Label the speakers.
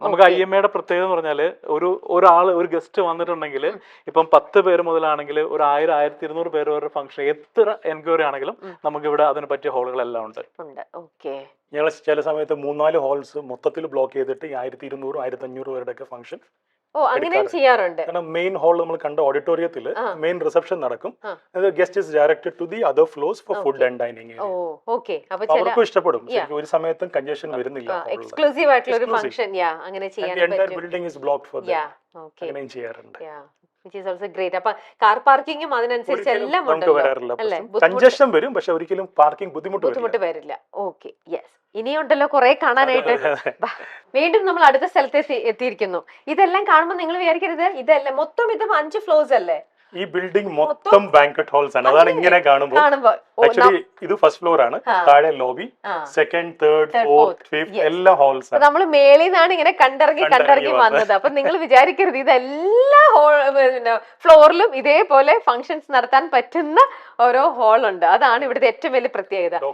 Speaker 1: നമുക്ക് IMA പ്രത്യേകത എന്ന് പറഞ്ഞാൽ ഒരു ഗസ്റ്റ് വന്നിട്ടുണ്ടെങ്കിൽ ഇപ്പം 10 പേര് മുതലാണെങ്കിൽ ഒരു 1000 1200 പേര് വരെ ഫംഗ്ഷൻ എത്ര എൻക്വയറി ആണെങ്കിലും നമുക്ക് ഇവിടെ അതിന് പറ്റിയ ഹോളുകളെല്ലാം ഉണ്ട്. ഞങ്ങൾ ചില സമയത്ത് 3-4 ഹോൾസ് മൊത്തത്തിൽ ബ്ലോക്ക് ചെയ്തിട്ട് 1200 1500 പേരുടെ ഒക്കെ ഫംഗ്ഷൻ
Speaker 2: അങ്ങനെയും ചെയ്യാറുണ്ട്.
Speaker 1: കാരണം മെയിൻ ഹാൾ നമ്മൾ കണ്ട ഓഡിറ്റോറിയത്തിൽ മെയിൻ റിസപ്ഷൻ നടക്കും. Guest is directed to the other floors for food and dining. അവർക്കും ഇഷ്ടപ്പെടും. ഒരു സമയത്തും കൺജഷൻ വരുന്നില്ല.
Speaker 2: എക്സ്ക്ലൂസീവ് ആയിട്ടുള്ള ഒരു ഫംഗ്ഷൻ അങ്ങനെ ചെയ്യാൻ പറ്റും.
Speaker 1: Building is blocked for that. അങ്ങനെയും ചെയ്യാറുണ്ട്.
Speaker 2: which is also great. അപ്പൊ കാർ പാർക്കിംഗും അതിനനുസരിച്ച് എല്ലാം ഉണ്ടല്ലോ അല്ലേ?
Speaker 1: കൺജഷൻ വരും, പക്ഷെ ഒരിക്കലും പാർക്കിംഗ് ബുദ്ധിമുട്ട്
Speaker 2: വരില്ല. Okay, yes. ഇനിയുണ്ടല്ലോ കുറെ കാണാനായിട്ട്. വീണ്ടും നമ്മൾ അടുത്ത സ്ഥലത്ത് എത്തിയിരിക്കുന്നു. ഇതെല്ലാം കാണുമ്പോൾ നിങ്ങൾ വിചാരിക്കരുത് ഇതല്ല മൊത്തം ഇത് 5 ഫ്ലോർസ് അല്ലേ?
Speaker 1: ഈ ബിൽഡിംഗ് മൊത്തം ബാങ്ക്വറ്റ് ഹാൾസ് ആണ്. അതാണ് ഇങ്ങനെ കാണുമ്പോൾ ആക്ച്വലി ഇത് ഫസ്റ്റ് ഫ്ലോർ ആണ്. താഴെ lobby, second, third, fourth, fifth എല്ലാ ഹാൾസ് ആണ്.
Speaker 2: നമ്മൾ മേളിൽ നിന്നാണ് ഇങ്ങനെ കണ്ടിറങ്ങി വന്നത്. അപ്പൊ നിങ്ങൾ വിചാരിക്കരുത് ഇതെല്ലാ ഫ്ലോറിലും ഇതേപോലെ ഫംഗ്ഷൻസ് നടത്താൻ പറ്റുന്ന ഓരോ ഹാൾ ഉണ്ട്. അതാണ് ഇവിടുത്തെ ഏറ്റവും വലിയ പ്രത്യേകത.